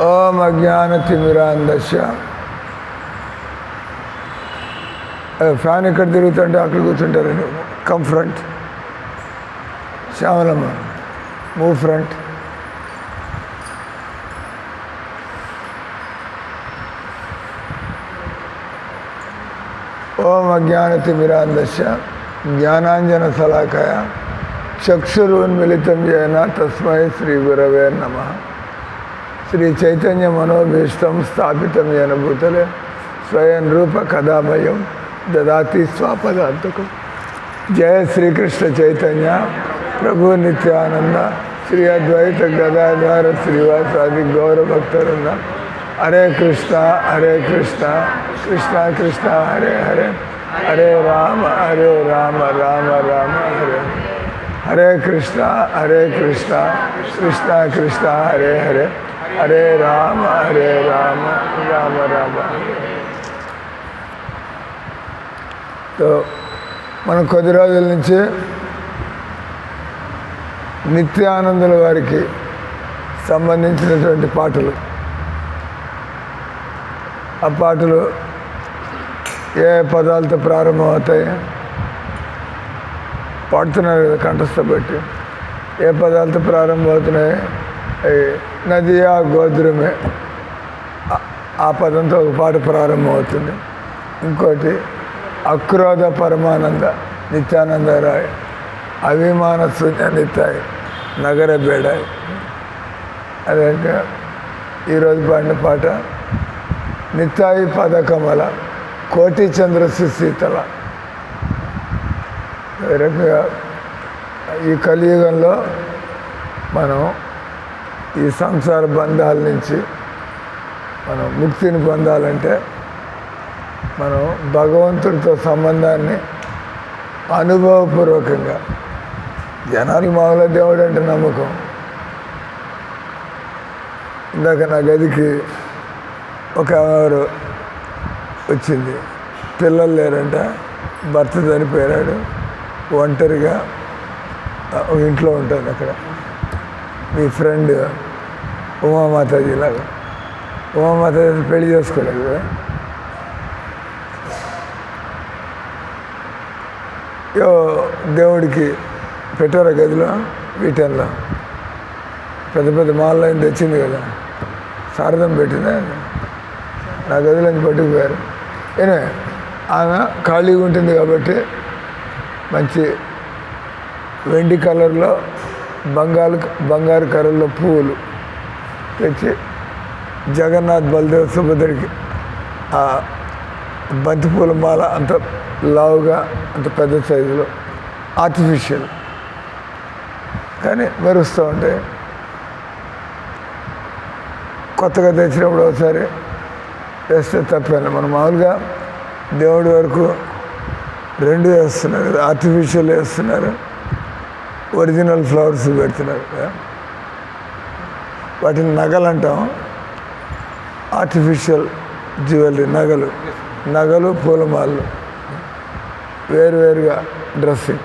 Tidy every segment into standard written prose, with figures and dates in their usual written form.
ఓం అజ్ఞానతిమిరాంధస్య. Fan ఎక్కడ తిరుగుతుంటే అక్కడ కూర్చుంటారండి. Come front. Shyamalamma move front. ఓం అజ్ఞానతిమిరాంధస్య జ్ఞానాంజన శలాకయ చక్షురున్మిళితం జేన తస్మై శ్రీ గురవే నమః. శ్రీ చైతన్య మనోభీష్టం స్థాపితం येन భూతలే స్వయం రూప కదామయం దదాతి స్వాపదాంతకం. జయ శ్రీకృష్ణ చైతన్య ప్రభు నిత్యానంద శ్రీ అద్వైత గదాధార శ్రీవాసాది గౌరభక్తరుంద. హరే కృష్ణ కృష్ణ కృష్ణ హరే హరే హరే రామ రామ రామ హరే. హరే కృష్ణ కృష్ణ కృష్ణ హరే హరే హరే రామ రామ రామ. సో మనం కొద్ది రోజుల నుంచి నిత్యానందుల వారికి సంబంధించినటువంటి పాటలు, ఆ పాటలు ఏ పదాలతో ప్రారంభమవుతాయి పాడుతున్నారు కదా కంఠస్థపెట్టి. ఏ పదాలతో ప్రారంభమవుతున్నాయి? నదియా గోద్రమే, ఆ పదంతో ఒక పాట ప్రారంభమవుతుంది. ఇంకోటి అక్రోధ పరమానంద నిత్యానందరాయ్, అభిమాన శూన్య నిత్యాయ్ నగర బేడాయ్. అదే ఈరోజు పాడిన పాట నిత్యాయి పదకమల కోటి చంద్ర సుశీతల. రకంగా ఈ కలియుగంలో మనం ఈ సంసార బంధాల నుంచి మనం ముక్తిని పొందాలంటే మనం భగవంతుడితో సంబంధాన్ని అనుభవపూర్వకంగా, జనాలు మామూలుగా దేవుడు అంటే నమ్మకం. ఇందాక నా గదికి ఒక ఎవరు వచ్చింది, పిల్లలు లేరంట, భర్త చనిపోయాడు, ఒంటరిగా ఇంట్లో ఉంటుంది. అక్కడ మీ ఫ్రెండ్ ఉమామాతాజీ లాగా. ఉమామాతాజీ పెళ్లి చేసుకోలేదు కదా. దేవుడికి పెట్టారా గదిలో, వీటెన్లో పెద్ద పెద్ద మాల్లో తెచ్చింది కదా, శారదం పెట్టిందా, నా గదిలో పట్టుకుపోయారు. ఏనే ఆమె ఖాళీగా ఉంటుంది కాబట్టి మంచి వెండి కలర్లో బంగారు కలర్లో పువ్వులు తెచ్చి జగన్నాథ్ బలదేవ్ సుభద్రకి ఆ బంతిపూల మాల అంత లావుగా అంత పెద్ద సైజులో ఆర్టిఫిషియల్ కానీ మెరుస్తూ ఉంటాయి. కొత్తగా తెచ్చినప్పుడు ఒకసారి వేస్తే తప్పాను. మనం మామూలుగా దేవుడి వరకు రెండు వేస్తున్నారు కదా, ఆర్టిఫిషియల్ వేస్తున్నారు, ఒరిజినల్ ఫ్లవర్స్ పెడుతున్నారు కదా. వాటిని నగలు అంటాం. ఆర్టిఫిషియల్ జ్యువెలరీ నగలు పూలమాలలు వేరువేరుగా డ్రెస్సింగ్.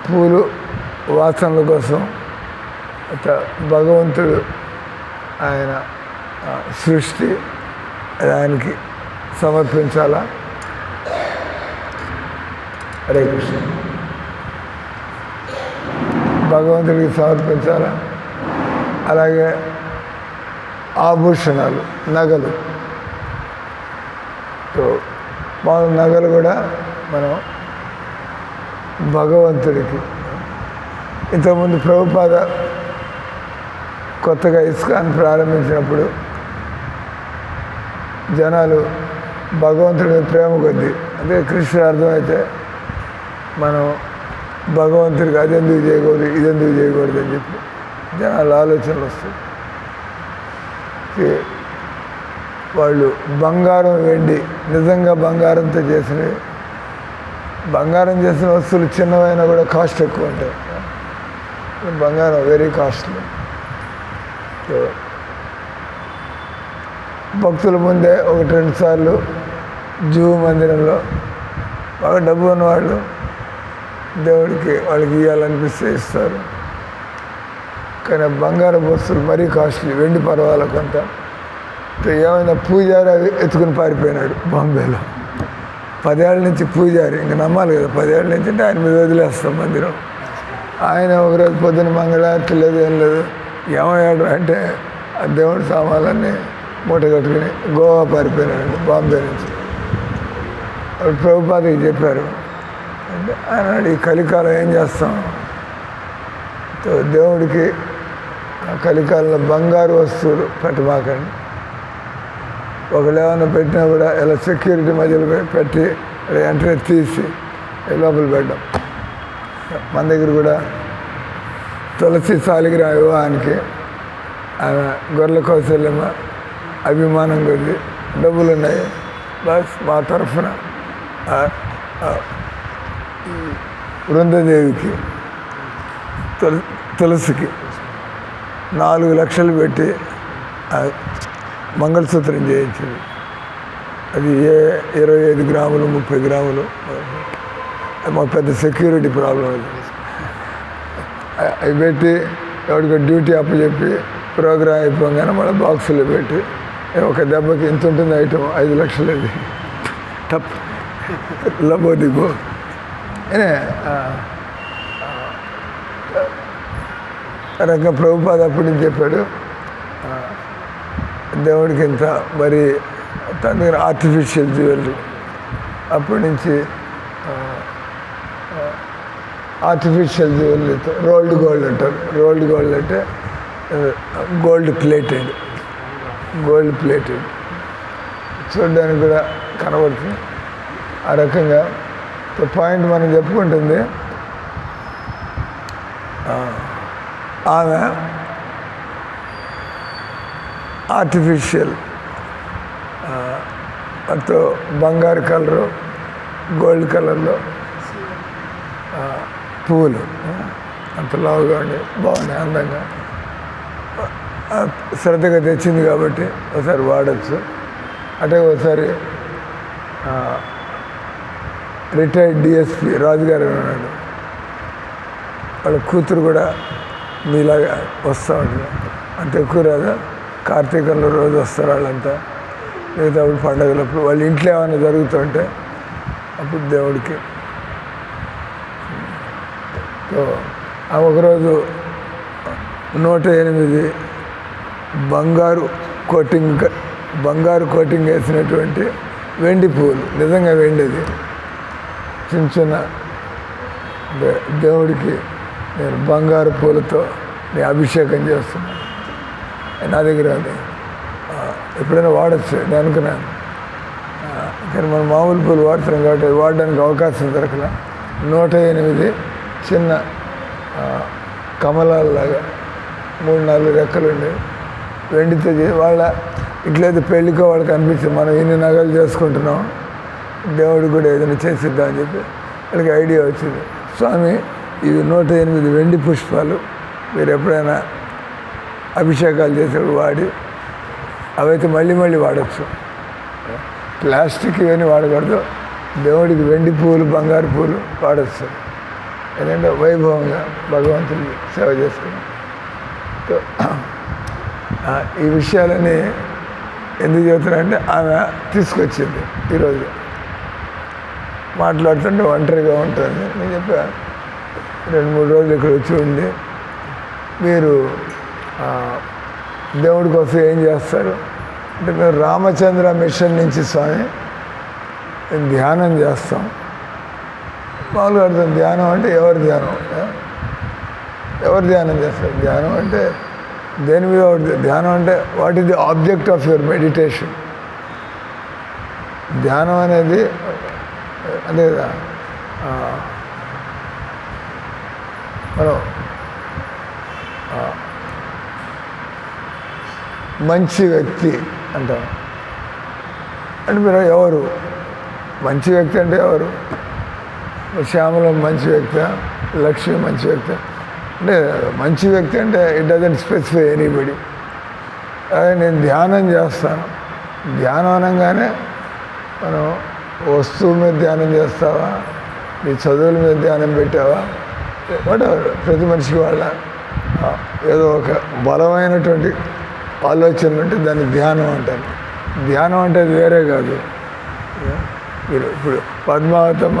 పూలు వాసనల కోసం భగవంతుడు ఆయన సృష్టి ఆయనకి సమర్పించాలా. హరే కృష్ణ. భగవంతుడికి సమర్పించాలా. అలాగే ఆభూషణాలు, నగలు. మామూలు నగలు కూడా మనం భగవంతుడికి. ఇంతకుముందు ప్రభుపాద కొత్తగా ఇస్కాన్ ప్రారంభించినప్పుడు జనాలు భగవంతుడి ప్రేమ కొద్దీ, అంటే కృష్ణుడు అర్థమైతే మనం భగవంతుడికి అదెందుకు చేయకూడదు ఇదెందుకు చేయకూడదు అని చెప్పి జనాల ఆలోచనలు వస్తాయి. వాళ్ళు బంగారం వెండి నిజంగా బంగారంతో చేసినవి, బంగారం చేసిన వస్తువులు చిన్నవైనా కూడా కాస్ట్ ఎక్కువ ఉంటాయి. బంగారం వెరీ కాస్ట్లీ. భక్తుల ముందే 1-2 సార్లు జూ మందిరంలో బాగా డబ్బు ఉన్నవాళ్ళు దేవుడికి వాళ్ళకి ఇవ్వాలనిపిస్తే ఇస్తారు. కానీ బంగారం వస్తువులు మరీ కాస్ట్లీ, వెండి పర్వాల కొంత. ఏమైనా పూజారి అవి ఎత్తుకుని పారిపోయినాడు బాంబేలో. 10 ఏళ్ళ నుంచి పూజారి, ఇంక నమ్మాలి కదా, 10 ఏళ్ళ నుంచి అంటే ఆయన మీద వదిలేస్తాం మందిరం. ఆయన ఒకరోజు పొద్దున్న మంగళారతి లేదు, ఏం లేదు, ఏమయ్యాడు అంటే ఆ దేవుడి సామాన్లన్నీ మూట కట్టుకుని గోవా పారిపోయినాడు బాంబే నుంచి. అప్పుడు ప్రభుపాదకి చెప్పారు. అంటే ఆయన ఈ కలికాలం ఏం చేస్తాం, దేవుడికి ఆ కలికాలంలో బంగారు వస్తువులు పెట్టమాకండి. ఒకళ్ళు ఏమైనా పెట్టినా కూడా ఇలా సెక్యూరిటీ మధ్యలో పెట్టి వెంటనే తీసి లోపల పెట్టడం. మన దగ్గర కూడా తులసి సాలిగ్రామ వివాహానికి ఆయన గొర్రెల కౌశల్యమ్మ అభిమానం కొద్ది డబ్బులు ఉన్నాయి, బస్ మా తరఫున బృందదేవికి తులసికి 4 లక్షలు పెట్టి మంగళసూత్రం చేయించింది. అది 25 గ్రాములు 30 గ్రాములు. మాకు పెద్ద సెక్యూరిటీ ప్రాబ్లం అది. అవి పెట్టి ఎవరికి డ్యూటీ అప్పచెప్పి ప్రోగ్రామ్ అయిపోగానే మళ్ళీ బాక్సులో పెట్టి ఒక దెబ్బకి ఇంత ఉంటుంది ఐటమ్ 5 లక్షలు. అది టప్ లబోదిగో రకంగా ప్రభుపాద అప్పుడు చెప్పాడు, దేవుడికి ఇంత మరి తన దగ్గర ఆర్టిఫిషియల్ జ్యువెలరీ. అప్పటి నుంచి ఆర్టిఫిషియల్ జ్యువెలరీతో రోల్డ్ గోల్డ్ అంటారు. రోల్డ్ గోల్డ్ అంటే గోల్డ్ ప్లేటెడ్ చూడడానికి కూడా కనబడుతుంది. ఆ రకంగా పాయింట్ మనం చెప్పుకుంటుంది. ఆమె ఆర్టిఫిషియల్ అంతో బంగారు కలరు గోల్డ్ కలర్లో పువ్వులు అంత లావుగా ఉండి బాగున్నాయి, అందంగా శ్రద్ధగా తెచ్చింది కాబట్టి ఒకసారి వాడచ్చు. అంటే ఒకసారి రిటైర్డ్ డిఎస్పి రాజుగారు ఉన్నాడు, వాళ్ళ కూతురు కూడా మీలాగా వస్తూ ఉంటుంది. అంత ఎక్కువ రాదా, కార్తీకంలో రోజు వస్తారు వాళ్ళంతా. మిగతా అప్పుడు పండుగలప్పుడు వాళ్ళ ఇంట్లో ఏమైనా జరుగుతుంటే అప్పుడు దేవుడికి. సో ఒకరోజు 108 బంగారు కోటింగ్ వేసినటువంటి వెండి పువ్వులు, నిజంగా వెండిది, చిన్న చిన్న దేవుడికి నేను బంగారు పూలతో నేను అభిషేకం చేస్తున్నాను. నా దగ్గర అది ఎప్పుడైనా వాడచ్చు నేను అనుకున్నాను, కానీ మనం మామూలు పూలు వాడుతున్నాం కాబట్టి వాడడానికి అవకాశం దొరకలే. 108 చిన్న కమలాల్లాగా 3-4 రెక్కలు ఉండేవి, వెండితో వాళ్ళ ఇట్లయితే పెళ్ళికో వాళ్ళకి అనిపించింది, మనం ఇన్ని నగలు చేసుకుంటున్నాం, దేవుడికి కూడా ఏదైనా చేసిద్దాం అని చెప్పి వాళ్ళకి ఐడియా వచ్చింది. స్వామి, ఇవి 108 వెండి పుష్పాలు, మీరు ఎప్పుడైనా అభిషేకాలు చేసేప్పుడు వాడి అవైతే మళ్ళీ వాడచ్చు, ప్లాస్టిక్ ఇవన్నీ వాడకూడదు, దేవుడికి వెండి పువ్వులు బంగారు పువ్వులు వాడచ్చు. ఎందుకంటే వైభవంగా భగవంతుడికి సేవ చేసుకున్నాం. ఈ విషయాలని ఎందుకు చెబుతున్నారంటే ఆమె తీసుకొచ్చింది. ఈరోజు మాట్లాడుతుంటే ఒంటరిగా ఉంటుంది. నేను చెప్పా 2-3 రోజులు ఇక్కడ వచ్చి ఉండి మీరు దేవుడి కోసం ఏం చేస్తారు అంటే, మేము రామచంద్ర మిషన్ నుంచి స్వామి మేము ధ్యానం చేస్తాం. మామూలుగా అర్థం ధ్యానం అంటే ఎవరు ధ్యానం చేస్తారు? ధ్యానం అంటే దేని మీద ధ్యానం అంటే what is the object of your meditation. ధ్యానం అనేది అదే కదా, మనం మంచి వ్యక్తి అంటాం. అంటే మీరు ఎవరు మంచి వ్యక్తి అంటే ఎవరు? శ్యామలం మంచి వ్యక్తి, లక్ష్మి మంచి వ్యక్తి అంటే మంచి వ్యక్తి అంటే ఇట్ డజంట్ స్పెసిఫై ఎనీబడి. అదే నేను ధ్యానం చేస్తాను, ధ్యానం అనగానే మనం వస్తువు మీద ధ్యానం చేస్తావా, నీ చదువుల మీద ధ్యానం పెట్టావా, వాటెవర్, ప్రతి మనిషికి వాళ్ళ ఏదో ఒక బలమైనటువంటి ఆలోచనలు ఉంటే దాన్ని ధ్యానం అంటారు. ధ్యానం అంటే అది వేరే కాదు. మీరు ఇప్పుడు పద్మావతమ్మ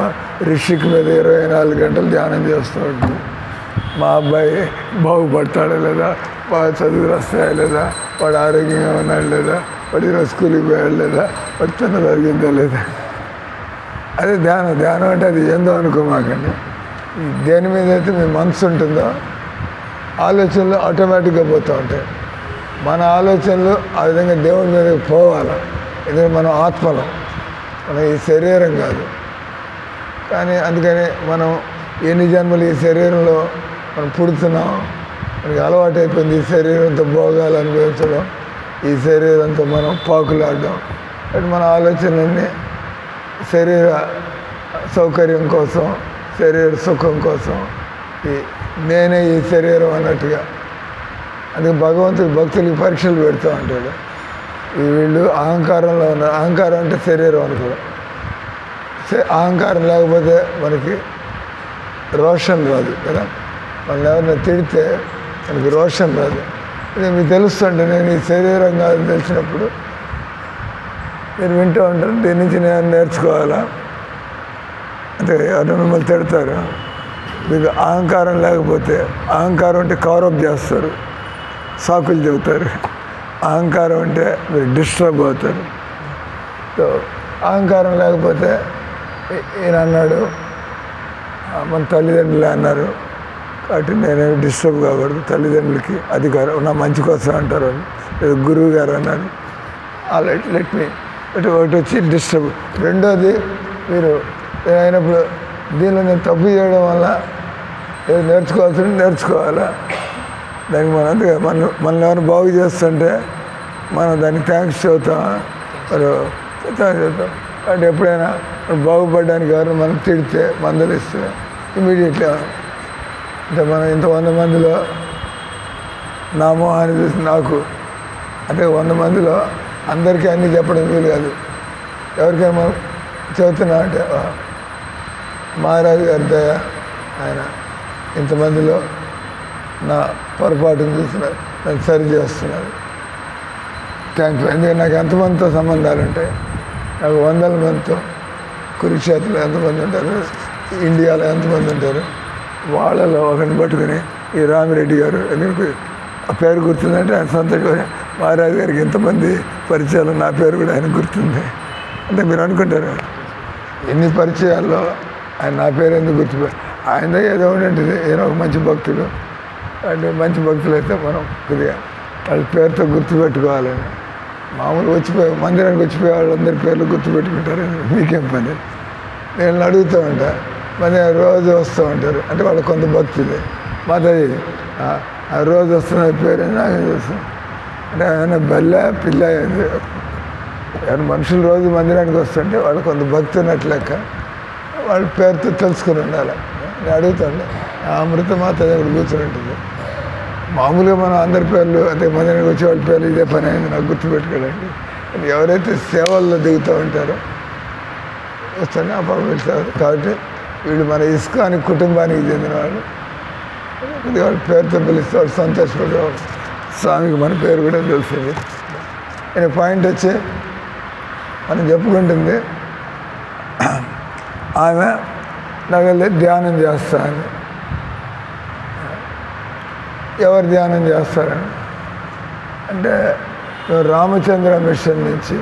ఋషిక్ మీద 24 గంటలు ధ్యానం చేస్తూ ఉంటుంది. మా అబ్బాయి బాగుపడతాడా లేదా, బాగా చదువులు వస్తాయా లేదా, వాడు ఆరోగ్యంగా ఉన్నాడు లేదా, వాడు ఈరోజు స్కూల్కి పోయాడు లేదా, వాడు తిన్న జరిగిందా లేదా. అదే ధ్యానం. ధ్యానం అంటే అది ఏందో అనుకోమాకండి. దేని మీద అయితే మీ మనసు ఉంటుందో ఆలోచనలు ఆటోమేటిక్గా పోతూ ఉంటాయి. మన ఆలోచనలు ఆ విధంగా దేవుడి మీదకి పోవాలి. ఎందుకంటే మనం ఆత్మలో, మన ఈ శరీరం కాదు. కానీ అందుకని మనం ఎన్ని జన్మలు ఈ శరీరంలో మనం పుడుతున్నాం, మనకి అలవాటు అయిపోయింది ఈ శరీరంతో భోగాలు అనుభవించడం, ఈ శరీరంతో మనం పాకులాడడం. అంటే మన ఆలోచనలన్నీ శరీర సౌకర్యం కోసం, శరీర సుఖం కోసం, నేనే ఈ శరీరం అన్నట్టుగా. అందుకే భగవంతుడు భక్తులకి పరీక్షలు పెడుతూ ఉంటాడు. వీళ్ళు అహంకారంలో ఉన్నారు. అహంకారం అంటే శరీరం అనుకోవడం. అహంకారం లేకపోతే మనకి రోషన్ రాదు కదా. మనం ఎవరైనా తిడితే మనకి రోషన్ రాదు. ఇది మీకు తెలుస్తుంటే నేను ఈ శరీరం కాదని తెలిసినప్పుడు మీరు వింటూ ఉంటారు, దీని నుంచి నేను నేర్చుకోవాలా. అంటే ఎవరైనా మిమ్మల్ని తిడతారు, మీకు అహంకారం లేకపోతే, అహంకారం అంటే కవరప్ చేస్తారు, సాకులు చెబుతారు. అహంకారం అంటే మీరు డిస్టర్బ్ అవుతారు. సో అహంకారం లేకపోతే ఈయన అన్నాడు, మన తల్లిదండ్రులే అన్నారు కాబట్టి నేనేమి డిస్టర్బ్ కాకూడదు, తల్లిదండ్రులకి అధికారం నా మంచి కోసం అంటారు, గురువు గారు అన్నారు, లెట్ మీ ఒకటి వచ్చి డిస్టర్బ్. రెండోది మీరు అయినప్పుడు దీనిలో నేను తప్పు చేయడం వల్ల ఏదో నేర్చుకోవాల్సింది నేర్చుకోవాలా. దానికి మనం అంతే మనల్ని ఎవరైనా బాగు చేస్తుంటే మనం దానికి థ్యాంక్స్ చెబుతాం, మరి చెబుతాం. అంటే ఎప్పుడైనా బాగుపడడానికి ఎవరైనా మనం తిడితే, మందలిస్తే ఇమీడియట్లీ అంటే మనం ఇంత 100 మందిలో నా మొహాన్ని చూసి నాకు అంటే 100 మందిలో అందరికీ అన్నీ చెప్పడం వీలు కాదు. ఎవరికైనా మనం చెబుతున్నా అంటే మహారాజు గారి దయ, ఆయన ఇంతమందిలో నా పొరపాటును చూస్తున్నారు, నన్ను సరి చేస్తున్నారు, థ్యాంక్ యూ. ఎందుకంటే నాకు ఎంతమందితో సంబంధాలు ఉంటాయి. నాకు 100 మందితో, కురుక్షేత్రంలో ఎంతమంది ఉంటారు, ఇండియాలో ఎంతమంది ఉంటారు, వాళ్ళలో ఒకరిని పట్టుకుని ఈ రామిరెడ్డి గారు, ఎందుకంటే ఆ పేరు గుర్తుందంటే ఆయన సంతోషం. మహారాజు గారికి ఇంతమంది పరిచయాలు, నా పేరు కూడా ఆయన గుర్తుంది. అంటే మీరు అనుకుంటారు ఎన్ని పరిచయాల్లో ఆయన నా పేరు ఎందుకు గుర్తుపెట్టారు. ఆయన ఏదో ఉంటుంది, ఏదో ఒక మంచి భక్తుడు. అంటే మంచి భక్తులు అయితే మనం కొద్దిగా వాళ్ళ పేరుతో గుర్తుపెట్టుకోవాలని. మామూలు వచ్చిపోయి మందిరానికి వచ్చిపోయే వాళ్ళందరి పేర్లు గుర్తుపెట్టుకుంటారు, మీకేం పని. నేను అడుగుతూ ఉంటా, మరి రోజు వస్తూ ఉంటారు అంటే వాళ్ళు కొంత భక్తులే. మాతాజీ రోజు వస్తున్న పేరు నాకు చూస్తాం అంటే ఏమైనా బెల్ల పిల్ల ఎవరు మనుషులు రోజు మందిరానికి వస్తుంటే వాళ్ళు కొంత భక్తి ఉన్నట్లు లెక్క, వాళ్ళ పేరుతో తెలుసుకుని ఉండాలి. నేను అడుగుతాను, అమృతమాత దగ్గర కూర్చొని ఉంటుంది. మామూలుగా మనం అందరి పేర్లు అంటే మందిరానికి వచ్చే వాళ్ళ పేర్లు ఇదే పని అయింది నాకు గుర్తుపెట్టుకోవడానికి. ఎవరైతే సేవల్లో దిగుతూ ఉంటారో వస్తుంటే అప్పుడు వెళ్తారు. కాబట్టి వీళ్ళు మన ఇస్కాన్ కుటుంబానికి చెందిన వాళ్ళు. కొద్దిగా వాళ్ళ పేరుతో పిలిస్తే వాళ్ళు సంతోషపడేవాళ్ళు. స్వామికి మన పేరు కూడా తెలిసింది. నేను పాయింట్ వచ్చి మనం చెప్పుకుంటుంది, ఆమె నాకు ధ్యానం చేస్తాను. ఎవరు ధ్యానం చేస్తారని అంటే రామచంద్ర మిషన్ నుంచి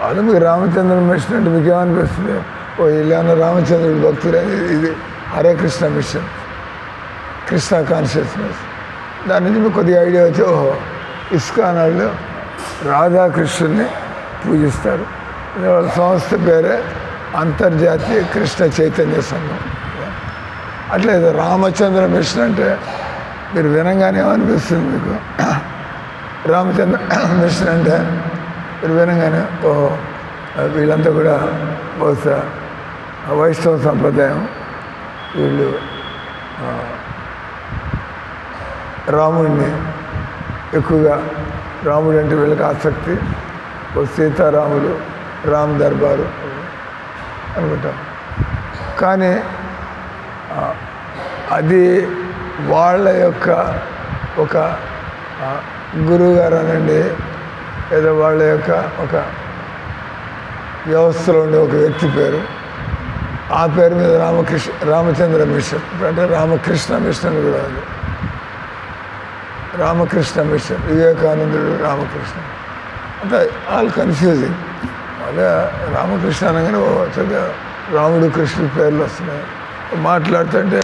వాళ్ళు. మీకు రామచంద్ర మిషన్ అంటే మీకు ఏమనిపిస్తుంది, ఓ ఇలా రామచంద్రుడి భక్తులు, ఇది హరే కృష్ణ మిషన్, కృష్ణ కాన్షియస్నెస్. దాని నుంచి మీకు కొద్దిగా ఐడియా వచ్చి, ఓహో ఇస్కాన్ వాళ్ళు రాధాకృష్ణుని పూజిస్తారు. వాళ్ళ సంస్థ పేరే అంతర్జాతీయ కృష్ణ చైతన్య సంఘం. అట్లేదు రామచంద్ర మిషన్ అంటే మీరు వినంగానే ఏమనిపిస్తుంది మీకు, రామచంద్ర మిషన్ అంటే మీరు వినంగానే ఓహో వీళ్ళంతా కూడా బహుశా వైష్ణవ సంప్రదాయం, వీళ్ళు రాముడిని ఎక్కువగా, రాముడు అంటే వీళ్ళకి ఆసక్తి, సీతారాములు, రామ్ దర్బారు అనుకుంటాం. కానీ అది వాళ్ళ యొక్క ఒక గురువు గారు అనండి, ఏదో వాళ్ళ యొక్క ఒక వ్యవస్థలో ఉండే ఒక వ్యక్తి పేరు, ఆ పేరు మీద రామచంద్ర మిషన్, అంటే రామకృష్ణ మిషన్ కూడా ఉంది. రామకృష్ణ మిషన్, వివేకానందుడు రామకృష్ణ, అంటే ఆల్ కన్ఫ్యూజింగ్. అలా రామకృష్ణ అనగానే చక్కగా రాముడు కృష్ణుడి పేర్లు వస్తున్నాయి. మాట్లాడుతుంటే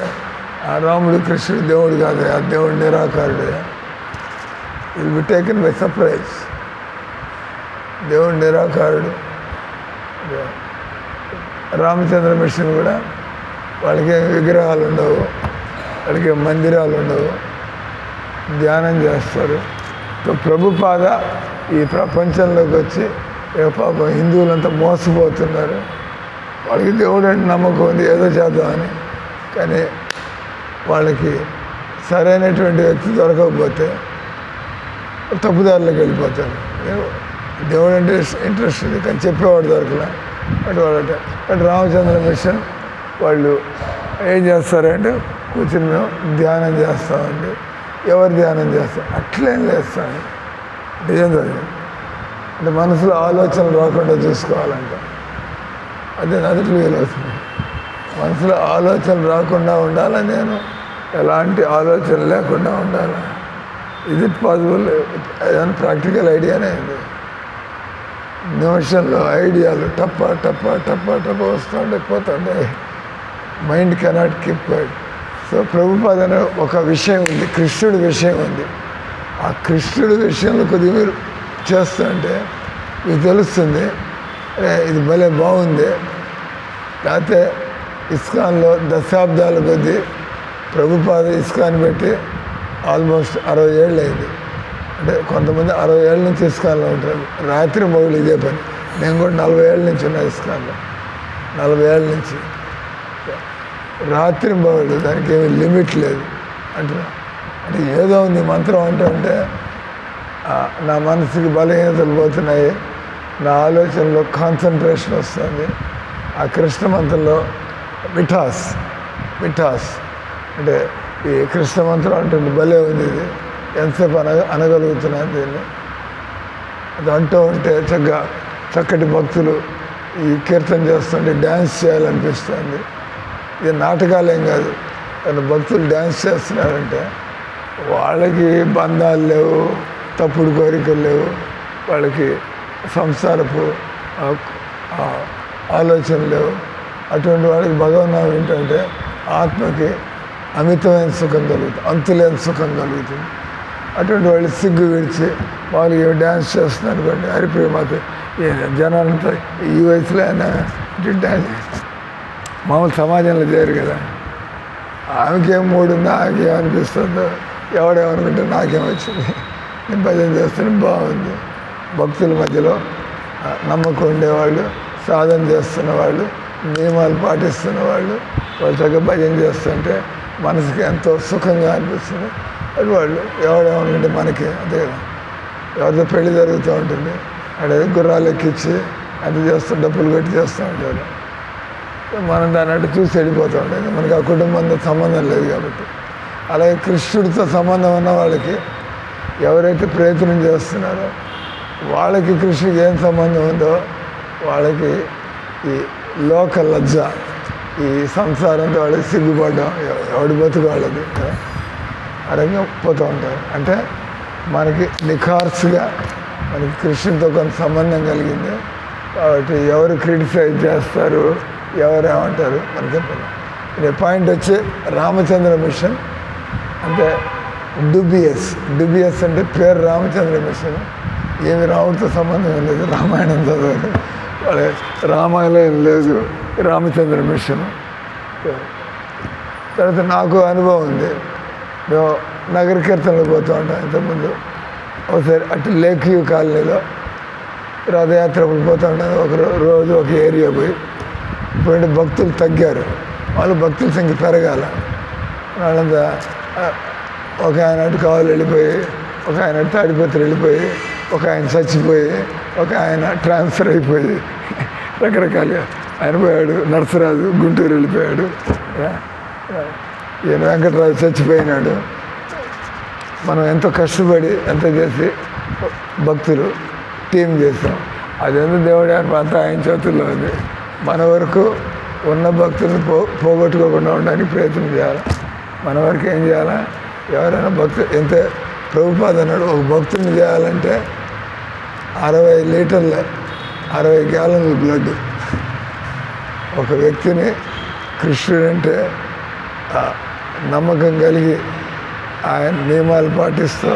ఆ రాముడు కృష్ణుడు దేవుడు కాదు, ఆ దేవుడు నిరాకారుడే. Will be taken by surprise. దేవుడు నిరాకారుడు. రామచంద్ర మిషన్ కూడా వాళ్ళకి విగ్రహాలు ఉండవు, వాళ్ళకి మందిరాలు ఉండవు, ధ్యానం చేస్తారు. ప్రభుపాద ఈ ప్రపంచంలోకి వచ్చి పాపం హిందువులంతా మోసపోతున్నారు. వాళ్ళకి దేవుడు అంటే నమ్మకం ఉంది, ఏదో చేద్దామని. కానీ వాళ్ళకి సరైనటువంటి వ్యక్తి దొరకకపోతే తప్పుదారులకు వెళ్ళిపోతారు. దేవుడు అంటే ఇంట్రెస్ట్ ఉంది, కానీ చెప్పేవాడు దొరకలే. అటు రామచంద్ర మిషన్ వాళ్ళు ఏం చేస్తారంటే కూర్చుని మేము ధ్యానం చేస్తామండి. ఎవరు ధ్యానం చేస్తారు? అట్లేం చేస్తాను నిజం చదివి, అంటే మనసులో ఆలోచనలు రాకుండా చూసుకోవాలంట. అదే నదిట్లో వీలవుతుంది. మనసులో ఆలోచనలు రాకుండా ఉండాలా, నేను ఎలాంటి ఆలోచన లేకుండా ఉండాలా? ఇది పాసిబుల్? ఏదైనా ప్రాక్టికల్ ఐడియానే ఇది. నిమిషంలో ఐడియాలు టప్ప టప్ప టప్ప టప్ప వస్తుండే పోతుండే. Mind cannot keep quiet. So Prabhupada అనే ఒక విషయం ఉంది, కృష్ణుడి విషయం ఉంది. ఆ కృష్ణుడి విషయంలో కొద్దిగా మీరు చేస్తుంటే మీకు తెలుస్తుంది, ఇది భలే బాగుంది. లేకపోతే ఇస్కాన్లో దశాబ్దాల కొద్దీ ప్రభుపాద ఇస్కాన్ పెట్టి ఆల్మోస్ట్ 60 ఏళ్ళు అయింది. అంటే కొంతమంది 60 ఏళ్ళ నుంచి ఇస్కాన్లో ఉంటారు. రాత్రి మొగులు ఇదే పని. నేను కూడా 40 ఏళ్ళ నుంచి ఉన్నా ఇస్కాన్లో, 40 ఏళ్ళ నుంచి. రాత్రి మొగులు, దానికి ఏమీ లిమిట్ లేదు అంటున్నా. అంటే ఏదో ఉంది మంత్రం అంటే నా మనసుకి బలహీనతలు పోతున్నాయి, నా ఆలోచనలో కాన్సన్ట్రేషన్ వస్తుంది. ఆ కృష్ణ మంత్రంలో మిఠాస్ అంటే ఈ కృష్ణ మంత్రం అంటుంది, భలే ఉంది ఇది. ఎంతసేపు అనగలుగుతున్నాను దీన్ని. అది అంటూ ఉంటే చక్కటి భక్తులు ఈ కీర్తన చేస్తుంటే డ్యాన్స్ చేయాలనిపిస్తుంది. ఇది నాటకాలేం కాదు, కానీ భక్తులు డ్యాన్స్ చేస్తున్నారంటే వాళ్ళకి బంధాలు లేవు, తప్పుడు కోరికలు లేవు, వాళ్ళకి సంసారపు ఆలోచనలు లేవు. అటువంటి వాళ్ళకి భగవన్నామం ఏంటంటే ఆత్మకి అమితమైన సుఖం కలుగుతుంది, అంతులేని సుఖం కలుగుతుంది. అటువంటి వాళ్ళు సిగ్గు విడిచి వాళ్ళు డ్యాన్స్ చేస్తున్నారు అనుకోండి, హరిప్రియ మాత జనాలంతా ఈ వయసులో ఆయన డ్యాన్స్ మామూలు సమాజంలో చేయరు కదా. ఆమెకేం మూడుందో, ఆమెకి ఏమనిపిస్తుందో, ఎవడేమనుకుంటే నాకేమొచ్చింది, నేను భజన చేస్తున్నా బాగుంది. భక్తుల మధ్యలో నమ్మకం ఉండేవాళ్ళు, సాధన చేస్తున్న వాళ్ళు, నియమాలు పాటిస్తున్న వాళ్ళు చక్కగా భజన చేస్తుంటే మనసుకి ఎంతో సుఖంగా అనిపిస్తుంది. అది వాళ్ళు ఎవడేమనుకుంటే మనకి అంతే కదా. ఎవరితో పెళ్లి జరుగుతూ ఉంటుంది, అక్కడ గుర్రాలు ఎక్కించి అంత చేస్తూ డబ్బులు పెట్టి చేస్తూ ఉంటారు. మనం దాన్ని అటు చూసి వెళ్ళిపోతూ ఉంటుంది, మనకి ఆ కుటుంబంతో సంబంధం లేదు కాబట్టి. అలాగే కృష్ణుడితో సంబంధం ఉన్న వాళ్ళకి ఎవరైతే ప్రయత్నం చేస్తున్నారో వాళ్ళకి కృష్ణుడికి ఏం సంబంధం ఉందో వాళ్ళకి ఈ లోక లజ్జ, ఈ సంసారంతో వాళ్ళకి సిగ్గుపడడం, ఎవడి బతుకు వాళ్ళది అరంగా పోతూ ఉంటారు. అంటే మనకి నిఖార్సుగా మనకి కృష్ణుడితో కొంత సంబంధం కలిగింది కాబట్టి ఎవరు క్రిటిసైజ్ చేస్తారు, ఎవరేమంటారు మనకి పాయింట్ వచ్చి రామచంద్ర మిషన్ అంటే డుబియస్ అంటే పేరు రామచంద్ర మిషన్. ఏమి రాముడితో సంబంధం లేదు, రామాయణం చదవాలి, వాళ్ళ రామాయణం లేదు, రామచంద్ర మిషన్. తర్వాత నాకు అనుభవం ఉంది, మేము నగర కీర్తనలు పోతూ ఉంటాం. ఇంతకుముందు ఒకసారి అటు లేక్ వ్యూ కాలనీలో రథయాత్రలు పోతూ ఉంటాను. ఒక రోజు ఒక ఏరియా పోయి ఇప్పుడు భక్తులు తగ్గారు, వాళ్ళు భక్తుల సంఖ్య పెరగాల. వాళ్ళంతా ఒక ఆయన అటు కావాలి వెళ్ళిపోయి, ఒక ఆయన అటు తాడిపత్రి వెళ్ళిపోయి, ఒక ఆయన చచ్చిపోయి, ఒక ఆయన ట్రాన్స్ఫర్ అయిపోయి రకరకాలుగా ఆయన పోయాడు. నర్సరాజు గుంటూరు వెళ్ళిపోయాడు. ఈయన వెంకటరావు చచ్చిపోయినాడు. మనం ఎంతో కష్టపడి ఎంత చేసి భక్తులు టీం చేస్తాం. అదెందుకు దేవుడి అంతా ఆయన చేతుల్లో ఉంది. మన వరకు ఉన్న భక్తుల్ని పోగొట్టుకోకుండా ఉండడానికి ప్రయత్నం చేయాలి. మన వరకు ఏం చేయాలా? ఎవరైనా భక్తులు ఎంత ప్రభుపాద అన్నాడు, ఒక భక్తుని చేయాలంటే 60 లీటర్ల 60 గ్యాలన్ల బ్లడ్. ఒక వ్యక్తిని కృష్ణుడంటే నమ్మకం కలిగి ఆయన నియమాలు పాటిస్తూ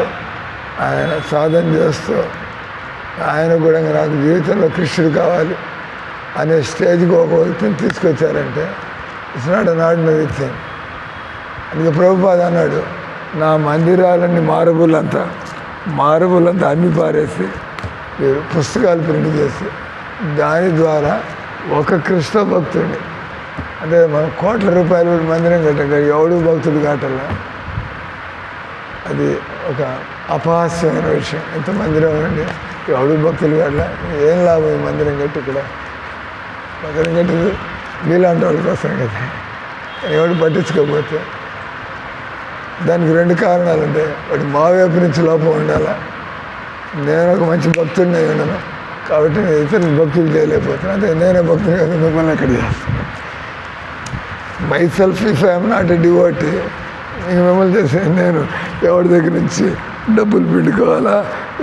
ఆయన సాధన చేస్తూ ఆయన కూడా నాకు జీవితంలో కృష్ణుడు కావాలి అనే స్టేజ్కి ఒక వ్యక్తిని తీసుకొచ్చారంటే it's not an ordinary thing. అందుకే ప్రభుపాద అన్నాడు, నా మందిరాలన్నీ మార్బులంతా అమ్మి పారేసి మీరు పుస్తకాలు ప్రింట్ చేసి దాని ద్వారా ఒక కృష్ణ భక్తుడిని, అంటే మనం కోట్ల రూపాయలు మందిరం కట్టాం కదా, ఎవడు భక్తుడు కాటల్లా. అది ఒక అపహాస్యమైన విషయం. ఎంత మందిరం అండి, ఎవడు భక్తులు కట్టలా. ఏం లాభం ఈ మందిరం కట్టి? ఇక్కడ మందిరం కట్టేది మీలాంటి వాళ్ళ కోసం కదా. ఎవడు పట్టించుకోకపోతే దానికి 2 కారణాలు ఉంటాయి. వాటి మా వైపు నుంచి లోపం ఉండాలా. నేను ఒక మంచి భక్తుడిని అయి ఉన్నాను కాబట్టి నేను ఇతరులు భక్తులు చేయలేకపోతున్నాను. అంటే నేనే భక్తులు కదా, మిమ్మల్ని ఎక్కడ చేస్తాను. My self if I'm not a devotee, ఇంక మిమ్మల్ని చేసే నేను ఎవరి దగ్గర నుంచి డబ్బులు పిండుకోవాలా,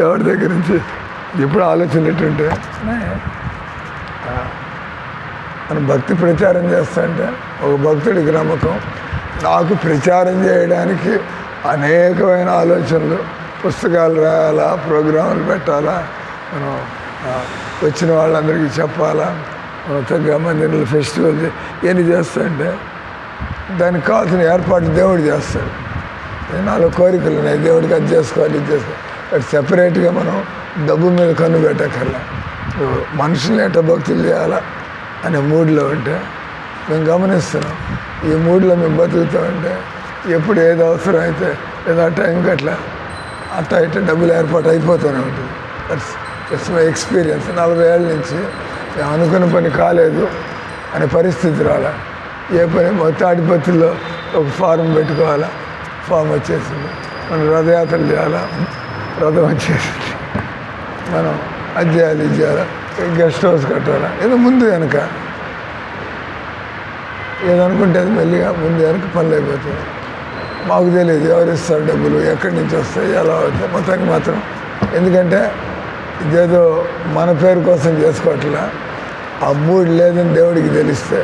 ఎవరి దగ్గర నుంచి ఎప్పుడు ఆలోచన ఎట్టుంటే మనం భక్తి ప్రచారం చేస్తుంటే ఒక భక్తుడికి నమ్మకం, నాకు ప్రచారం చేయడానికి అనేకమైన ఆలోచనలు, పుస్తకాలు రాయాలా, ప్రోగ్రాములు పెట్టాలా, మనం వచ్చిన వాళ్ళందరికీ చెప్పాలా, మనం తగ్గ మందిరంలో ఫెస్టివల్ ఇవన్నీ చేస్తుంటే దానికి కావాల్సిన ఏర్పాట్లు దేవుడు చేస్తాడు. నాలో కోరికలు ఉన్నాయి, దేవుడికి అది చేసుకోవాలి, ఇది చేసుకోవాలి. బట్ సెపరేట్గా మనం డబ్బు మీద కన్ను పెట్టక్కర్లా. మనుషుల్ని ఎట్ట భక్తులు చేయాలా అనే మూడ్లో ఉంటే మేము గమనిస్తున్నాం. ఈ మూడ్లో మేము బతుకుతామంటే ఎప్పుడు ఏది అవసరం అయితే ఏదో టైంకి అట్లా ఇట్లా డబ్బులు ఏర్పాటు అయిపోతూనే ఉంటుంది. It's my experience. 40 ఏళ్ళ నుంచి మేము అనుకున్న పని కాలేదు అనే పరిస్థితి రాలా. ఏ పని తాడిపత్రిలో ఒక ఫారం పెట్టుకోవాలా, ఫామ్ వచ్చేసింది. మనం రథయాత్రలు చేయాలా, రథం వచ్చేసింది. మనం అది చేయాలి, ఇది చేయాలా, గెస్ట్ హౌస్ కట్టాలా, ఏదో ముందు వెనక ఏదనుకుంటే అది మెల్లిగా ముందు వెనక పనులు అయిపోతుంది. మాకు తెలియదు ఎవరు ఇస్తారు డబ్బులు, ఎక్కడి నుంచి వస్తాయి, ఎలా అవుతాయి. మొత్తానికి మాత్రం ఎందుకంటే ఇదేదో మన పేరు కోసం చేసుకోవట్లా. ఆ మూడు లేదని దేవుడికి తెలిస్తే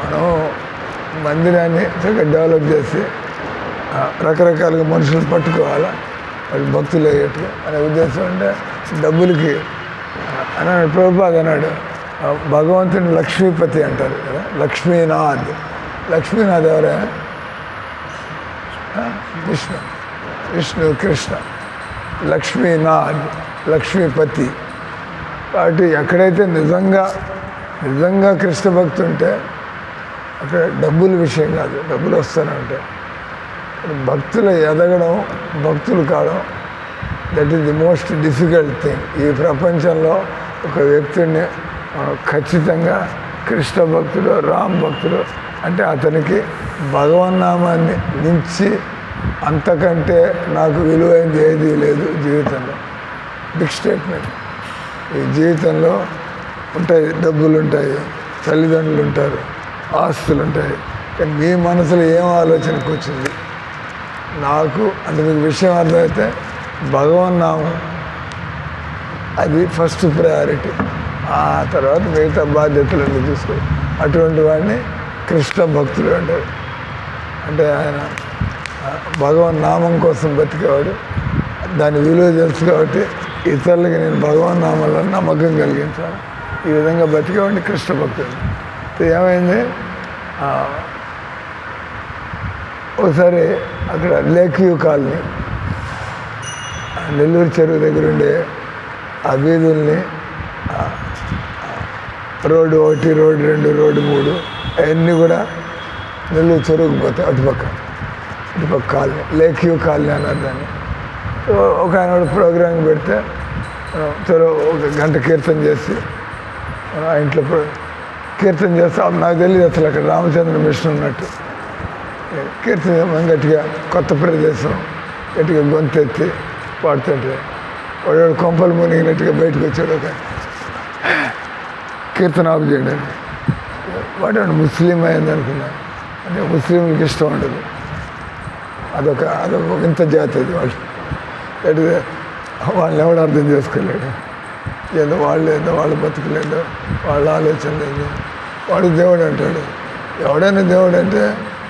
మనం మందిరాన్ని చక్కగా డెవలప్ చేసి రకరకాలుగా మనుషులు పట్టుకోవాలా, వాళ్ళు భక్తులు అయ్యేట్టుగా అనే ఉద్దేశం. అంటే డబ్బులకి అన్నాడు ప్రభుపాద అన్నాడు, భగవంతుని లక్ష్మీపతి అంటారు కదా, లక్ష్మీనాథ్. లక్ష్మీనాథ్ ఎవరే? విష్ణు కృష్ణ. లక్ష్మీనాథ్ లక్ష్మీపతి. కాబట్టి ఎక్కడైతే నిజంగా కృష్ణ భక్తి ఉంటే అక్కడ డబ్బుల విషయం కాదు, డబ్బులు వస్తూనే ఉంటాయి. భక్తులు ఎదగడం, భక్తులు కావడం, that is the most difficult thing. ఈ ప్రపంచంలో ఒక వ్యక్తిని ఖచ్చితంగా కృష్ణ భక్తుడు, రామ్ భక్తుడు అంటే అతనికి భగవన్నామాన్ని మించి అంతకంటే నాకు విలువైనది ఏదీ లేదు జీవితంలో. Big statement. ఈ జీవితంలో ఉంటాయి, డబ్బులు ఉంటాయి, తల్లిదండ్రులు ఉంటారు, ఆస్తులు ఉంటాయి. కానీ మీ మనసులో ఏం ఆలోచనకు వచ్చింది? నాకు అంటే మీకు విషయం అర్థమైతే భగవన్నామం అది ఫస్ట్ ప్రయారిటీ. ఆ తర్వాత మిగతా బాధ్యతలన్నీ చూసుకోవాలి. అటువంటి వాడిని కృష్ణ భక్తులు అంటారు. అంటే ఆయన భగవన్ నామం కోసం బతికేవాడు, దాని విలువ తెలుసు కాబట్టి ఇతరులకి నేను భగవన్ నామంలో నమ్మకం కలిగించాను. ఈ విధంగా బతికేవాడిని కృష్ణ భక్తుడు. ఏమైంది, ఒకసారి అక్కడ లేక్ వ్యూ కాలనీ, నెల్లూరు చెరువు దగ్గర ఉండే ఆ వీధుల్ని రోడ్డు 1, రోడ్డు 2, రోడ్డు 3 అవన్నీ కూడా నెల్లూరు చెరువుకు పోతాయి. అటుపక్క కాలనీ, లేక్ వ్యూ కాలనీ అన్నారు దాన్ని. ఒక ఆయన ప్రోగ్రామ్ పెడితే చలో 1 గంట కీర్తన చేసి ఆ ఇంట్లో కీర్తన చేస్తే నాకు తెలియదు అసలు అక్కడ రామచంద్ర మిషన్ ఉన్నట్టు. కీర్తన మనం గట్టిగా కొత్త ప్రదేశం గట్టిగా గొంతెత్తి పాడుతుంటే వాడు కొంపలు మునిగినట్టుగా బయటకు వచ్చాడు. ఒక కీర్తన ఆపు చేయండి. వాడు ముస్లిం అయింది అనుకున్నాను. అంటే ముస్లింకి ఇష్టం ఉండదు. అదొక వింత జాతి అది. వాళ్ళు గట్టిగా వాళ్ళని ఎవడు అర్థం చేసుకోలేడు. ఏదో వాళ్ళు బతుకులేదు, వాళ్ళ ఆలోచన లేదు. వాడు దేవుడు అంటాడు. ఎవడైనా దేవుడు అంటే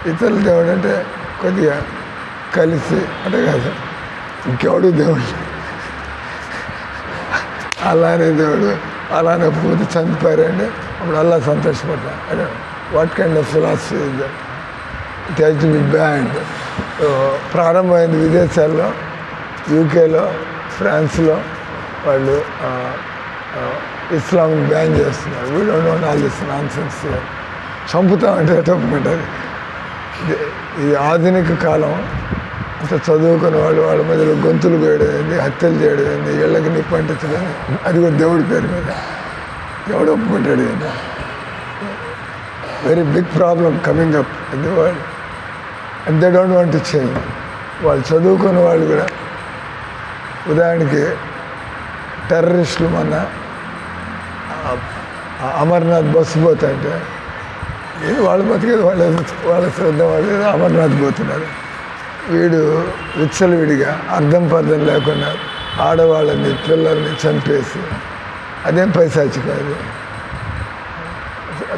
ఇతరుల దేవుడు అంటే కొద్దిగా కలిసి అంటే కాదు, ఇంకెవడు దేవుడు అలానే దేవుడు అలానే పోతే చనిపోయారండి. అప్పుడు అలా సంతోషపడ్డా. అదే what kind of philosophy is that? It has to be bad. ప్రారంభమైంది విదేశాల్లో, యూకేలో, ఫ్రాన్స్లో వాళ్ళు ఇస్లాం బ్యాన్ చేస్తున్నారు. We don't want all this nonsense. చంపుతామంటే తప్పుకుంటుంది. ఇది ఆధునిక కాలం. అంత చదువుకున్న వాళ్ళు వాళ్ళ మధ్యలో గొంతులు కోయడం, హత్యలు చేయడం, ఇళ్ళకి నిప్పు అంటించడం, అది కూడా దేవుడి పేరు మీద. ఎవడు ఒప్పుకుంటాడు? Very big problem coming up in the world and they don't want to change. వాళ్ళు చదువుకున్న వాళ్ళు కూడా, ఉదాహరణకి టెర్రరిస్టులు మొన్న అమర్నాథ్ బస్సు పోతుంటే వాళ్ళు బతికేది వాళ్ళ శ్రద్ధ వాళ్ళు అమర్నాథ్ పోతున్నారు. వీడు విచ్చలవిడిగా అర్థం పర్థం లేకుండా ఆడవాళ్ళని పిల్లల్ని చంపేసి, అదేం పైశాచి కాదు.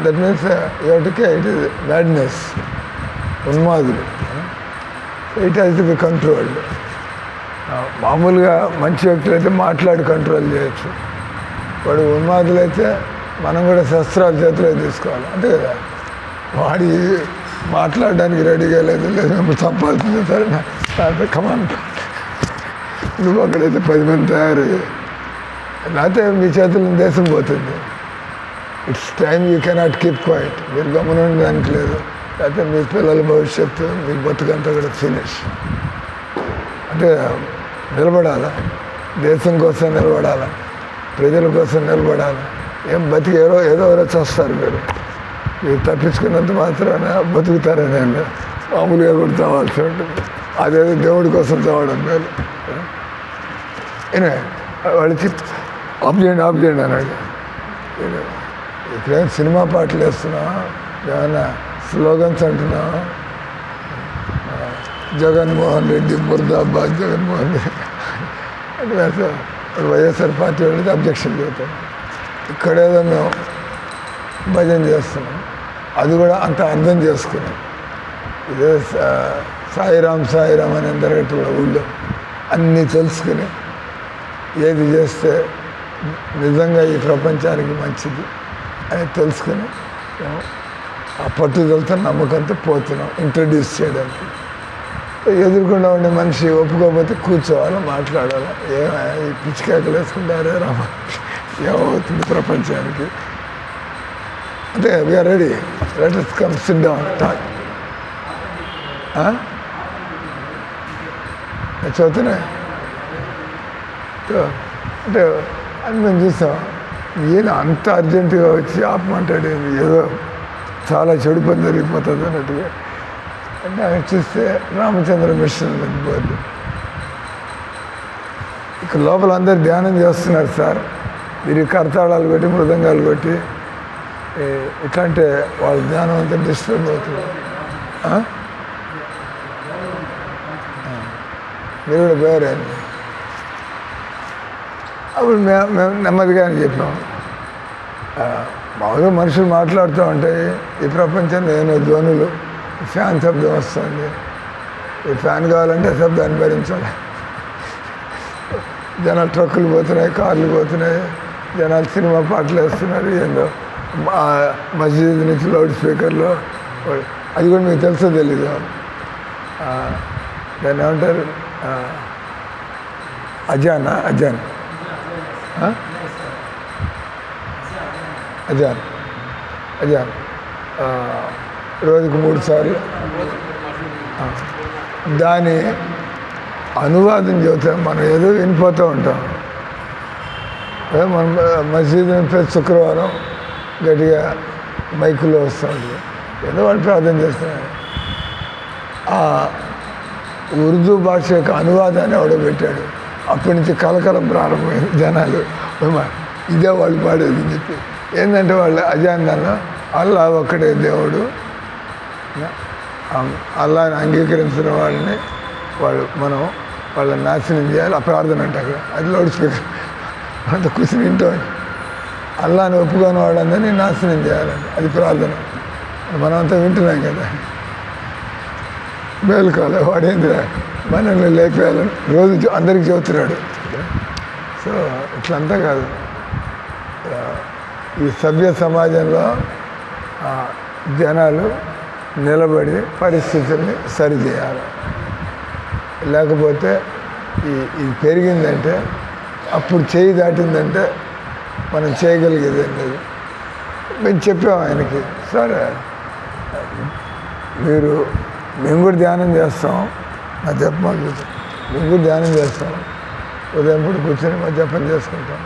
దట్ మీన్స్ ఎవటికే ఇట్ ఈస్ మ్యాడ్నెస్, ఉన్మాదులు. It has to be controlled. మామూలుగా మంచి వ్యక్తులు అయితే మాట్లాడి కంట్రోల్ చేయొచ్చు. వాడు ఉన్మాదులైతే మనం కూడా శస్త్రాలు చేతిలో తీసుకోవాలి, అంతే కదా. వాడి మాట్లాడడానికి రెడీగా లేదు, మేము చంపాల్సిందే. సరే కమాన్, నువ్వు అక్కడైతే 10 మంది తయారు, లేకపోతే మీ చేతుల్లో దేశం పోతుంది. It's time you cannot keep quiet. మీరు గమనించడానికి లేదు, లేకపోతే మీ పిల్లల భవిష్యత్తు, మీ బతుకంతా కూడా ఫినిష్. అంటే నిలబడాలా, దేశం కోసం నిలబడాలా, ప్రజల కోసం నిలబడాలి. ఏం బతికి ఏదో చేస్తారు. మీరు తప్పించుకున్నంత మాత్రాన బతుకుతారని మామూలుగా కూడా చావాల్సి ఉంటుంది. అదేదో దేవుడి కోసం చావడం మేలు. వాళ్ళకి ఆఫ్ చేయండి అన్నాడు. ఇక్కడేం సినిమా పాటలు వేస్తున్నావా, ఏమన్నా స్లోగన్స్ అంటున్నావా? జగన్మోహన్ రెడ్డి ముర్దాబాద్, జగన్మోహన్ రెడ్డి అంటే వైఎస్ఆర్ పార్టీ వాళ్ళకి అబ్జెక్షన్ చెబుతాం. ఇక్కడేదో మేము భజన చేస్తున్నాం, అది కూడా అంత అర్థం చేసుకున్నాం. ఇదే సాయిరామ్ అని అందరికీ ఊళ్ళో అన్నీ తెలుసుకుని ఏది చేస్తే నిజంగా ఈ ప్రపంచానికి మంచిది అని తెలుసుకుని ఆ పట్టుదలతో నమ్మకంతో పోతున్నాం ఇంట్రడ్యూస్ చేయడానికి. ఎదురుకుండా ఉండే మనిషి ఒప్పుకోకపోతే కూర్చోవాలి, మాట్లాడాలి. ఈ పిచ్చికాయలు వేసుకుంటారే రామ, ఏమవుతుంది ప్రపంచానికి? అంటే we are ready, let us come sit down talk. చదువుతున్నాయి అంటే అని మేము చూసాం. ఈయన అంత అర్జెంటుగా వచ్చి ఆపమంటాడు, ఏదో చాలా చెడు పని జరిగిపోతుంది అన్నట్టుగా. అంటే ఆయన చూస్తే రామచంద్ర మిషన్ బోర్డు. ఇక్కడ లోపల అందరు ధ్యానం చేస్తున్నారు సార్. మీరు కర్తాళాలు కొట్టి మృదంగాలు కొట్టి ఇట్లాంటే వాళ్ళ ధ్యానం అంతా డిస్టర్బ్ అవుతుంది. మీరు కూడా పోయారు. అప్పుడు మేము నెమ్మదిగా అని చెప్పాం. మామూలుగా మనుషులు మాట్లాడుతూ ఉంటాయి. ఈ ప్రపంచంలో ఏమో ధ్వనులు, ఫ్యాన్ శబ్దం వస్తుంది. ఈ ఫ్యాన్ కావాలంటే శబ్దాన్ని భరించాలి. జనాలు ట్రక్కులు పోతున్నాయి, కార్లు పోతున్నాయి, జనాలు సినిమా పాటలు వేస్తున్నారు. ఏందో మస్జిద్ నుంచి లౌడ్ స్పీకర్లో, అది కూడా మీకు తెలుసో తెలీదు. దాన్ని ఏమంటారు, అజాన్ అజాన్ రోజుకు 3 సార్లు. దాని అనువాదం చెబుతాం. మనం ఏదో వినిపోతూ ఉంటాం. మనం మసీదు ప్రతి శుక్రవారం గట్టిగా మైకులో వస్తూ ఉంటుంది. ఏదో వాళ్ళు ప్రార్థన చేస్తున్నారు. ఆ ఉర్దూ భాష యొక్క అనువాదాన్ని ఎవడో పెట్టాడు. అప్పటి నుంచి కలకలం ప్రారంభమైంది. జనాలు ఇదే వాళ్ళు పాడేది అని చెప్పి ఏంటంటే వాళ్ళు అజాందాల్లో అల్లా ఒక్కడే దేవుడు, అల్లాని అంగీకరించిన వాళ్ళని మనం వాళ్ళని నాశనం చేయాలి. ఆ ప్రార్థన అంటే అక్కడ అది లౌడ్ స్పీకర్ అంత కూర్చుని వింటూ అల్లాని ఒప్పుకొని వాళ్ళందరినీ నాశనం చేయాలండి, అది ప్రార్థన. మనమంతా వింటున్నాం కదా. మేలుకోవాలి వాడేంద్ర మనల్ని లేపేయాలని రోజు అందరికి చెబుతున్నాడు. సో ఇట్లంతా కాదు. ఈ సభ్య సమాజంలో జనాలు నిలబడి పరిస్థితుల్ని సరిచేయాలి. లేకపోతే ఇది పెరిగిందంటే, అప్పుడు చేయి దాటిందంటే మనం చేయగలిగేది లేదు. మేము చెప్పాము ఆయనకి, సరే మేము కూడా ధ్యానం చేస్తాం, నా జపమాలు మేము కూడా ధ్యానం చేస్తాం, ఉదయం పూట కూర్చొని మా జపం చేసుకుంటాం.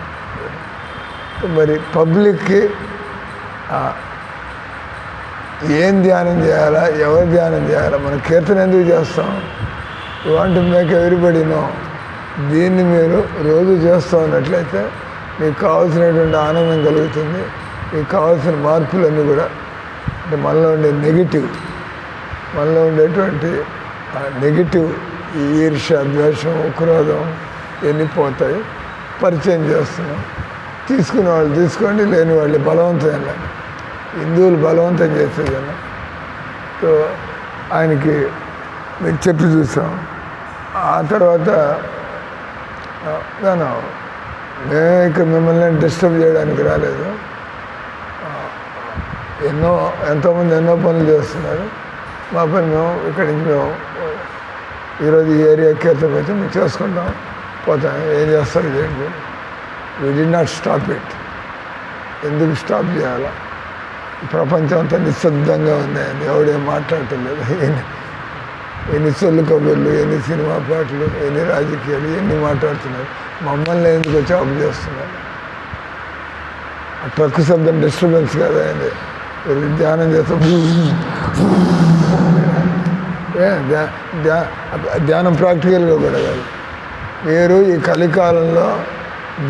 మరి పబ్లిక్కి ఏం ధ్యానం చేయాలా, ఎవరు ధ్యానం చేయాలా, మనం కీర్తన ఎందుకు చేస్తాం? You want to make everybody know. దీన్ని మీరు రోజు చేస్తూ ఉన్నట్లయితే మీకు కావాల్సినటువంటి ఆనందం కలుగుతుంది. మీకు కావాల్సిన మార్పులన్నీ కూడా, అంటే మనలో ఉండే మనలో ఉండేటువంటి నెగిటివ్ ఈర్ష్య, ద్వేషం, క్రోధం ఇవన్నీ పోతాయి. పరిచయం చేస్తున్నాం. తీసుకునే వాళ్ళు తీసుకోండి, లేని వాళ్ళు బలవంతం. హిందువులు బలవంతం చేసేదన్న. సో ఆయనకి మేము చెప్పి చూసాం. ఆ తర్వాత మేమే ఇక్కడ మిమ్మల్ని డిస్టర్బ్ చేయడానికి రాలేదు. ఎంతోమంది ఎన్నో పనులు చేస్తున్నారు. మా పని మేము ఇక్కడి నుంచి ఈరోజు ఈ ఏరియా కీర్తనకు వచ్చి మేము చేసుకుంటాం, పోతాం. ఏం చేస్తారు చేయండి. We did not stop it. ఎందుకు స్టాప్ చేయాలా? ప్రపంచం అంతా నిశ్శబ్దంగా ఉన్నాయని ఎవడేం మాట్లాడటం లేదు. ఎన్ని సొల్లు కబుర్లు, ఎన్ని సినిమా పాటలు, ఎన్ని రాజకీయాలు, ఎన్ని మాట్లాడుతున్నారు. మమ్మల్ని ఎందుకు వచ్చి ఆఫ్ చేస్తున్నారు? ఆ ట్రక్ శబ్దం డిస్టర్బెన్స్ కదా అండి. ధ్యానం చేస్తాం. ధ్యానం ప్రాక్టికల్గా కూడా కాదు. మీరు ఈ కలికాలంలో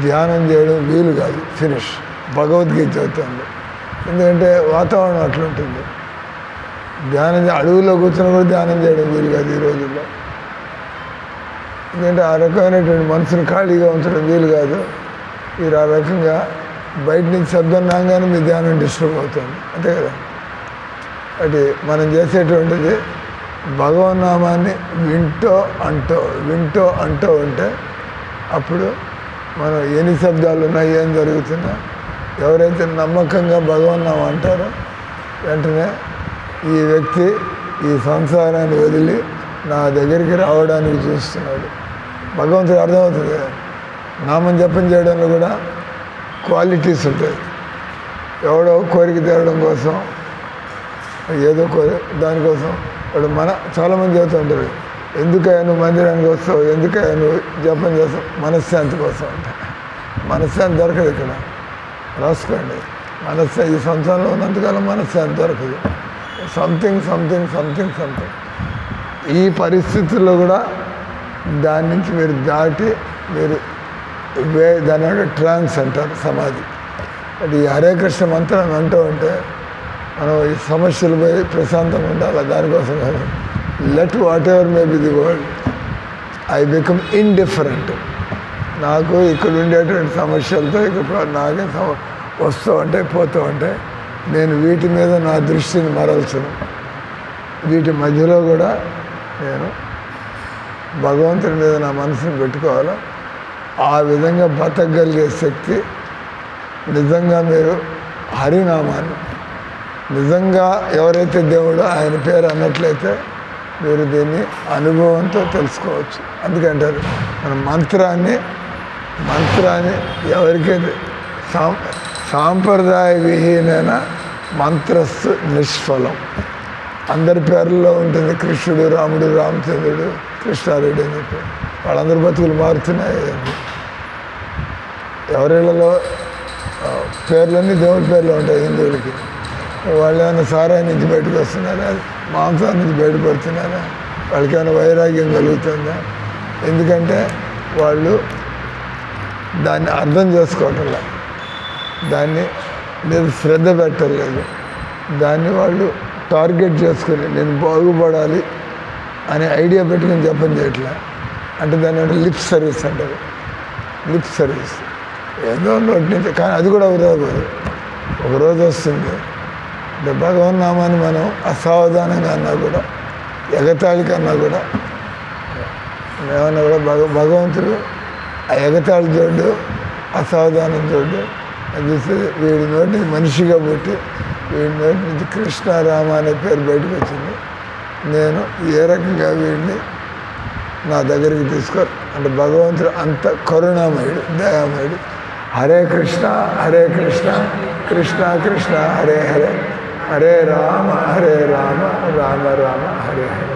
ధ్యానం చేయడం వీలు కాదు. ఫినిష్. భగవద్గీత చదువుతుంది. ఎందుకంటే వాతావరణం అట్లుంటుంది. అడవుల్లో కూర్చొని కూడా ధ్యానం చేయడం వీలు కాదు ఈ రోజుల్లో. ఎందుకంటే ఆ రకమైనటువంటి మనసును ఖాళీగా ఉంచడం వీలు కాదు. మీరు ఆ రకంగా బయట నుంచి శబ్దం రాగానే మీ ధ్యానం డిస్టర్బ్ అవుతుంది, అంతే కదా. అది మనం చేసేటువంటిది భగవన్నామాన్ని వింటూ అంటూ ఉంటే అప్పుడు మనం ఎన్ని శబ్దాలు ఉన్నా, ఏం జరుగుతున్నా, ఎవరైతే నమ్మకంగా భగవన్నామం అంటారో వెంటనే ఈ వ్యక్తి ఈ సంసారాన్ని వదిలి నా దగ్గరికి రావడానికి చూస్తున్నాడు. భగవంతుడు అర్థమవుతుంది కదా. నామం జపం చేయడంలో కూడా క్వాలిటీస్ ఉంటాయి. ఎవడో కోరిక తీరడం కోసం, ఏదో దానికోసం వాడు చాలామంది చెబుతూ ఉంటారు, ఎందుకయ్యా నువ్వు మందిరానికి వస్తావు, ఎందుకయ్యా నువ్వు జపం చేస్తావు? మనశ్శాంతి కోసం అంట. మనశ్శాంతి దొరకదు ఇక్కడ, రాసుకోండి. ఈ సంవత్సరంలో ఉన్నంతకాలం మనశ్శాంతి దొరకదు. సంథింగ్. ఈ పరిస్థితుల్లో కూడా దాని నుంచి మీరు దాటి దాని ట్రాన్స్ అంటారు, సమాధి. అంటే ఈ హరే కృష్ణ మంత్రాన్ని అంటూ ఉంటే మనం ఈ సమస్యలు పోయి ప్రశాంతంగా ఉండాలి. దానికోసం కాదు. Let what ever may be the world, I become indifferent. నాకు ఇక్కడ ఉండేటువంటి సమస్యలతో ఇక్కడ నాకే వస్తూ ఉంటాయి, పోతూ ఉంటాయి. నేను వీటి మీద నా దృష్టిని మరల్చను. వీటి మధ్యలో కూడా నేను భగవంతుని మీద నా మనసుని పెట్టుకోవాలా. ఆ విధంగా బతకగలిగే శక్తి నిజంగా మీరు హరినామాన్ని నిజంగా ఎవరైతే దేవుడో ఆయన పేరు అన్నట్లయితే మీరు దీన్ని అనుభవంతో తెలుసుకోవచ్చు. అందుకంటారు మన మంత్రాన్ని ఎవరికైతే సాంప్రదాయ విహీనైన మంత్రస్సు నిష్ఫలం. అందరి పేర్లలో ఉంటుంది కృష్ణుడు, రాముడు, రామచంద్రుడు, కృష్ణారెడ్డి అని చెప్పి. వాళ్ళందరి బతుకులు మారుతున్నాయి. ఎవరిళ్ళలో పేర్లన్నీ దేవుడి పేర్లు ఉంటాయి హిందువులకి. వాళ్ళు ఏమైనా సారాయి నుంచి బయటకు వస్తున్నారా, మాంసం నుంచి బయటపడుతున్నారా? వాళ్ళకి ఏమైనా వైరాగ్యం కలుగుతుందా? ఎందుకంటే వాళ్ళు దాన్ని అర్థం చేసుకోవటంలా, దాన్ని మీద శ్రద్ధ పెట్టలేదు, దాన్ని వాళ్ళు టార్గెట్ చేసుకుని నేను బాగుపడాలి అనే ఐడియా పెట్టుకుని జపం చేయట్లే. అంటే దాన్ని అంటే లిప్ సర్వీస్ అంటారు. లిప్ సర్వీస్ ఏదో నోటి నుంచి, కానీ అది కూడా వృధా పోదు. ఒకరోజు వస్తుంది అంటే భగవన్నామాన్ని మనం అసావధానంగా అన్నా కూడా, ఎగతాళి కన్నా కూడా, ఏమన్నా కూడా భగవంతుడు ఆ ఎగతాళి చూడు, అసావధానం చూడు అని చూస్తే వీడి నోటి నుంచి మనిషిగా పుట్టి వీడి నోటి నుంచి కృష్ణ రామ అనే పేరు బయటకు వచ్చింది. నేను ఏ రకంగా వీడిని నా దగ్గరికి తీసుకో అంటే భగవంతుడు అంత కరుణామయుడు, దయామయుడు. హరే కృష్ణ కృష్ణ కృష్ణ హరే హరే, హరే రామ రామ రామ హరే హరే.